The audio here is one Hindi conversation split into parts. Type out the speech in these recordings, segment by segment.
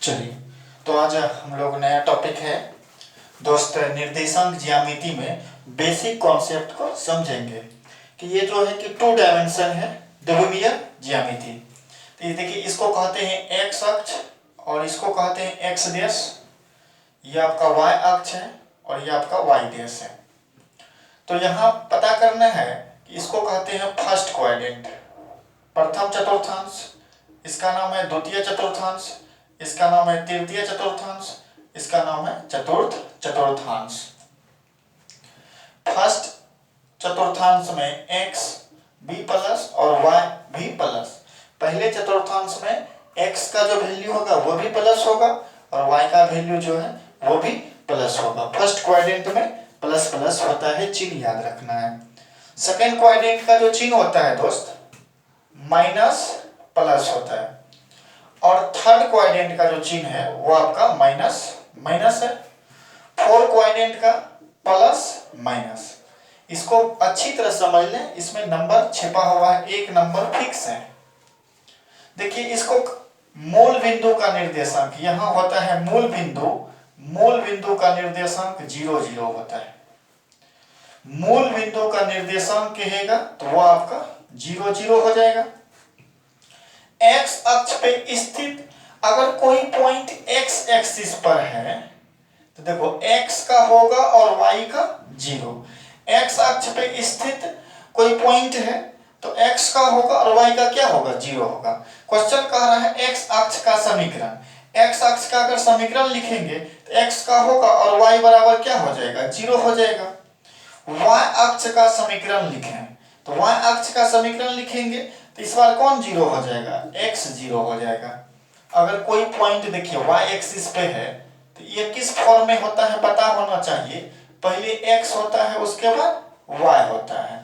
चलिए, तो आज हम लोग नया टॉपिक है दोस्त, निर्देशांक ज्यामिति में बेसिक कॉन्सेप्ट को समझेंगे कि ये जो है कि 2 डायमेंशन है, द्विमीय ज्यामिति। तो ये देखिए, इसको कहते हैं एक्स अक्ष और इसको कहते हैं एक्स देश। ये आपका वाई अक्ष है और ये आपका वाई देश है। तो यहाँ पता करना है कि इसको कहते हैं फर्स्ट क्वाड्रेंट, प्रथम चतुर्थांश। इसका नाम है द्वितीय चतुर्थांश, इसका नाम है तृतीय चतुर्थांश, इसका नाम है चतुर्थ चतुर्थांश। फर्स्ट चतुर्थांश में x b प्लस और y भी प्लस। पहले चतुर्थांश में x का जो वैल्यू होगा वो भी प्लस होगा और y का वैल्यू जो है वो भी प्लस होगा। फर्स्ट क्वाड्रेंट में प्लस प्लस होता है, चिन्ह याद रखना है। सेकेंड क्वाड्रेंट का जो चिन्ह होता है दोस्त, माइनस प्लस होता है और थर्ड क्वाड्रेंट का जो चिन्ह है वो आपका माइनस माइनस है। फोर्थ क्वाड्रेंट का प्लस माइनस। इसको अच्छी तरह समझ लें, इसमें नंबर छिपा हुआ है, एक नंबर फिक्स है। देखिए, इसको मूल बिंदु का निर्देशांक यहाँ होता है, मूल बिंदु का निर्देशांक 0 0 होता है। मूल बिंदु का निर्देशांक कहेगा तो वो आपका 0 0 हो जाएगा। एक्स अक्ष पे स्थित अगर कोई पॉइंट एक्स एक्सिस पर है तो देखो x का होगा और y का 0। x अक्ष पे स्थित कोई पॉइंट है तो x का होगा और y का क्या होगा, 0 होगा। क्वेश्चन कह रहा है x अक्ष का समीकरण। x अक्ष का अगर समीकरण लिखेंगे तो x का होगा और y बराबर क्या हो जाएगा, 0 हो जाएगा। y अक्ष का समीकरण लिखें तो y अक्ष का समीकरण लिखेंगे तो इस बार कौन 0 हो जाएगा, x 0 हो जाएगा। अगर कोई पॉइंट देखिए y एक्सिस पे है तो ये किस फॉर्म में होता है पता होना चाहिए। पहले x होता है उसके बाद y होता है।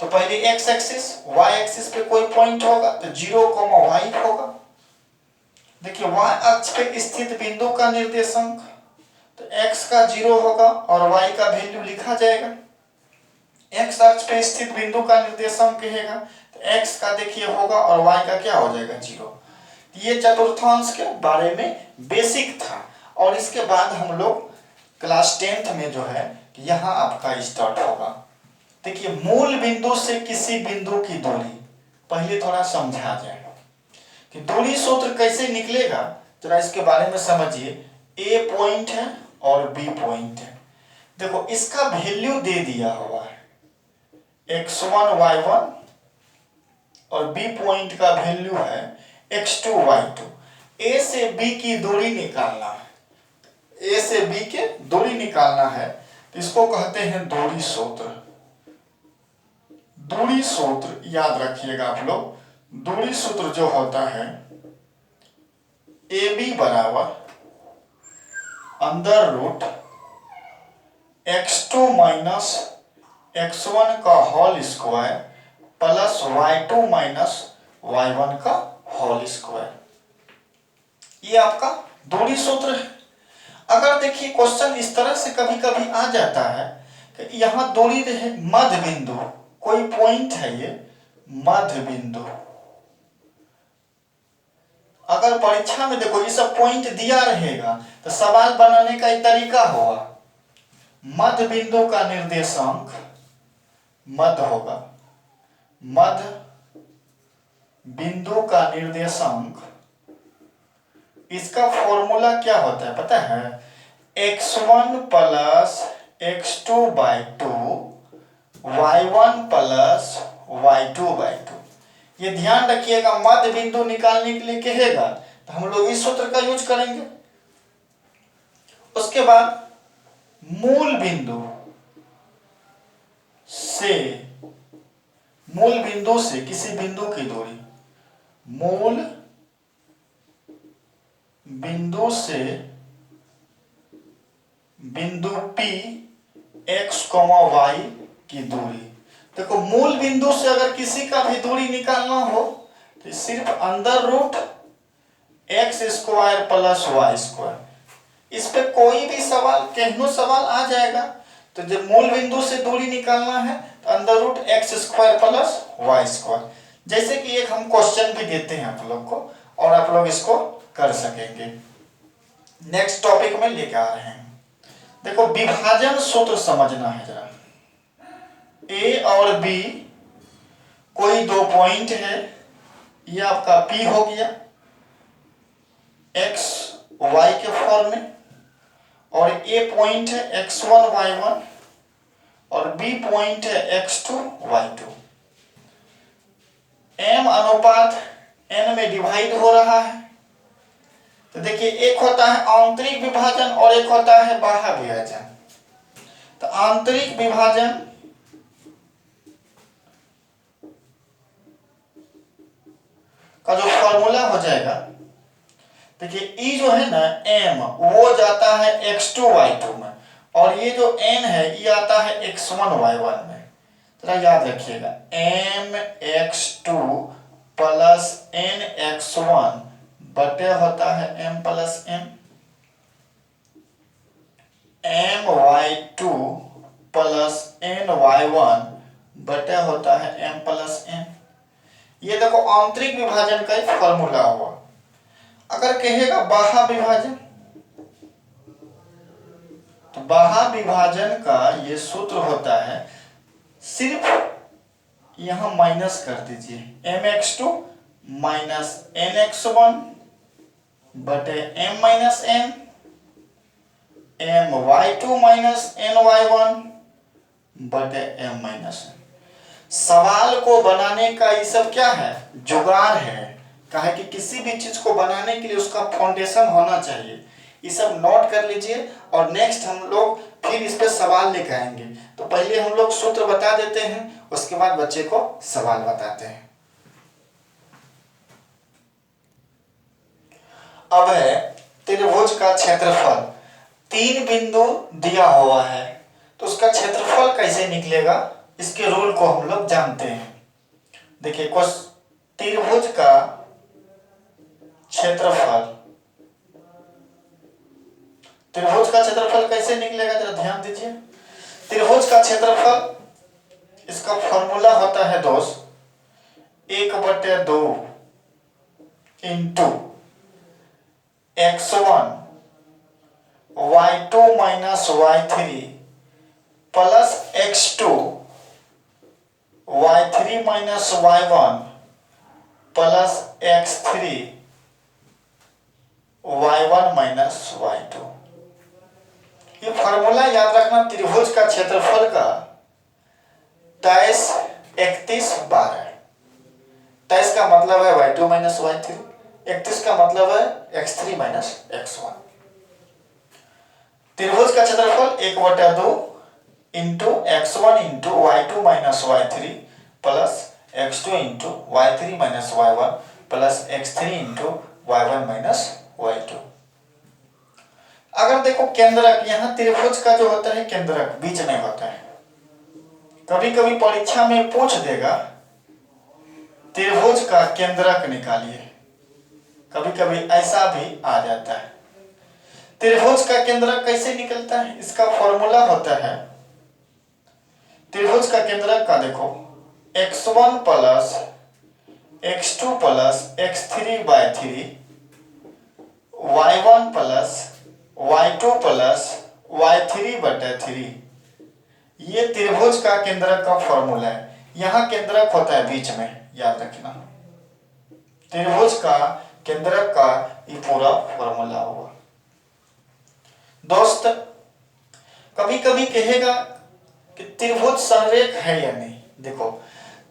तो पहले x एक्सिस, y एक्सिस पे कोई पॉइंट होगा तो 0, y होगा। देखिए, y अक्ष पे स्थित बिंदु का निर्देशांक तो x का 0 होगा और y का वैल्यू लिखा जाएगा। x अक्ष पे स्थित बिंदु का निर्देशांक कहेगा तो x का देखिए होगा और y का क्या हो जाएगा, 0। ये चतुर्थांश के बारे में बेसिक था और इसके बाद हम लोग क्लास 10th में जो है यहाँ आपका स्टार्ट होगा। देखिए, मूल बिंदु से किसी बिंदु की दूरी पहले थोड़ा समझा जाए कि दूरी सूत्र कैसे निकलेगा, जरा इसके बारे में समझिए। ए पॉइंट है और बी पॉइंट है। देखो, इसका वैल्यू दे दिया हुआ है x1 y1 और बी पॉइंट का वैल्यू है x2 y2। ए से बी की दूरी निकालना है, ए से बी के दूरी निकालना है तो इसको कहते हैं दूरी सूत्र। दूरी सूत्र याद रखिएगा आप लोग। दूरी सूत्र जो होता है ए बी बराबर under root x2 minus x1 का whole square plus y2 minus y1 का होल स्क्वायर। ये आपका दूरी सूत्र है। अगर देखिए क्वेश्चन इस तरह से कभी कभी आ जाता है कि यहाँ दूरी है मध्य बिंदु, कोई पॉइंट है ये मध्य बिंदु। अगर परीक्षा में देखो ये सब पॉइंट दिया रहेगा तो सवाल बनाने का एक तरीका होगा, मध्य बिंदु का निर्देशांक मध्य होगा, मध्य बिंदु का निर्देशांक, इसका फॉर्मूला क्या होता है पता है, x1 plus x2 by 2 y1 plus y2 by 2। ये ध्यान रखिएगा, मध्य बिंदु निकालने के लिए कहेगा तो हम लोग इस सूत्र का यूज करेंगे। उसके बाद मूल बिंदु से किसी बिंदु की दूरी, मूल बिंदु से बिंदु P x, y की दूरी। देखो, मूल बिंदु से अगर किसी का भी दूरी निकालना हो तो सिर्फ under root x square plus y square. इस पे कोई भी सवाल कहनो सवाल आ जाएगा तो जब मूल बिंदु से दूरी निकालना है तो under root x square plus y square. जैसे कि एक हम क्वेश्चन भी देते हैं आप लोग को और आप लोग इसको कर सकेंगे। नेक्स्ट टॉपिक में लेके आ रहे हैं। देखो विभाजन सूत्र समझना है जरा। ए और बी कोई दो पॉइंट है, ये आपका पी हो गया एक्स वाई के फॉर्म में, और ए पॉइंट है x1 y1 और बी पॉइंट है x2 y2। m अनुपात n में डिवाइड हो रहा है। तो देखिए एक होता है आंतरिक विभाजन और एक होता है बाह्य विभाजन। तो आंतरिक विभाजन का जो फॉर्मूला हो जाएगा, देखिए ई जो है ना m वो जाता है x2 y2 में, और ये जो n है ये आता है x1 y1 में। जरा याद रखिएगा m x2 plus n x1 बटे होता है m plus n, m y2 plus n y1 बटे होता है m प्लस n। ये देखो आंतरिक विभाजन का एक फॉर्मूला हुआ। अगर कहेगा बाह्य विभाजन, तो बाह्य विभाजन का ये सूत्र होता है, सिर्फ यहां माइनस कर दीजिए mx2 माइनस nx1 बटे m minus n, my2 minus ny1 बटे m माइनस n। सवाल को बनाने का ये सब क्या है, जुगाड़ है। कहा कि किसी भी चीज को बनाने के लिए उसका फाउंडेशन होना चाहिए। ये सब नोट कर लीजिए और नेक्स्ट हम लोग फिर इस पे सवाल लेकर आएंगे। तो पहले हम लोग सूत्र बता देते हैं, उसके बाद बच्चे को सवाल बताते हैं। अब है त्रिभुज का क्षेत्रफल, 3 बिंदु दिया हुआ है, तो उसका क्षेत्रफल कैसे निकलेगा, इसके रूल को हम लोग जानते हैं। देखिए कुछ त्रिभुज का क्षेत्रफल, त्रिभुज का क्षेत्रफल कैसे निकलेगा जरा ध्यान दीजिए। त्रिभुज का क्षेत्रफल, इसका फॉर्मूला होता है दोस्त 1/2 into x1 y2 minus y3 plus x2 y3 minus y1 plus x3 y1 minus y2। ये फॉर्मूला याद रखना त्रिभुज का क्षेत्रफल का। 23 31 12। 23 का मतलब है y2 माइनस y3, 31 का मतलब है x3 माइनस x1। त्रिभुज का क्षेत्रफल 1/2 into x1 into y2 minus y3 plus x2 into y3 minus y1 plus x3 into y1 minus y2। अगर देखो केंद्रक, यहाँ त्रिभुज का जो होता है केंद्रक बीच में होता है। कभी कभी परीक्षा में पूछ देगा त्रिभुज का केंद्रक निकालिए, कभी कभी ऐसा भी आ जाता है। त्रिभुज का केंद्रक कैसे निकलता है, इसका फॉर्मूला होता है, त्रिभुज का केंद्रक का देखो x1 plus x2 plus x3/3 y1 plus y2 plus y3/3। ये त्रिभुज का केंद्रक का फॉर्मूला है। यहाँ केंद्रक होता है बीच में, याद रखना। त्रिभुज का केंद्रक का ये पूरा फॉर्मूला होगा। दोस्त कभी कभी कहेगा कि त्रिभुज संरेख है या नहीं। देखो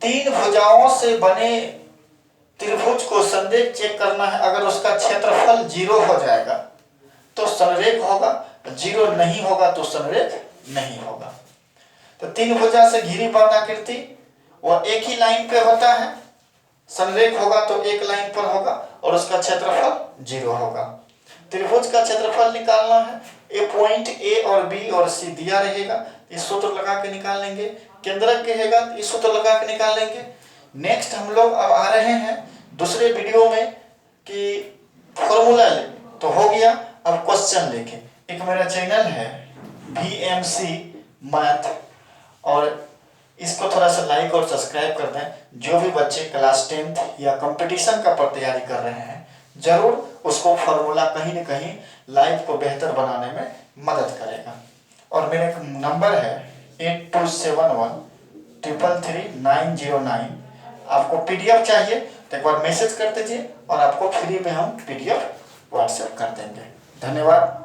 3 भुजाओं से बने त्रिभुज को संरेख चेक करना है। अगर उसका क्षेत्रफल 0 हो जाएगा तो संरेख होगा, 0 नहीं होगा तो संरेख नहीं होगा। तो 3 भुजा से घिरी बंद आकृति वह एक ही लाइन पे होता है, संरेख होगा तो एक लाइन पर होगा और उसका क्षेत्रफल 0 होगा। त्रिभुज का क्षेत्रफल निकालना है। ए पॉइंट ए और बी और सी दिया रहेगा, इस सूत्र लगा के निकाल लेंगे। केंद्रक कहेगा इस सूत्र लगा के निकाल लेंगे। नेक्स्ट हम लोग अब आ रहे हैं दूसरे वीडियो में कि फॉर्मूला ले तो हो गया। अब क्वेश्चन लेके, एक मेरा चैनल है VMC मैथ, और इसको थोड़ा सा लाइक और सब्सक्राइब कर दें। जो भी बच्चे क्लास 10th या कंपटीशन का पर तैयारी कर रहे हैं जरूर उसको फॉर्मूला कहीं न कहीं लाइफ को बेहतर बनाने में मदद करेगा। और मेरा एक नंबर है 8271333909। आपको PDF चाहिए तो एक बार मैसेज कर दीजिए और आपको फ्री में हम PDF व्हाट्सएप कर देंगे। धन्यवाद।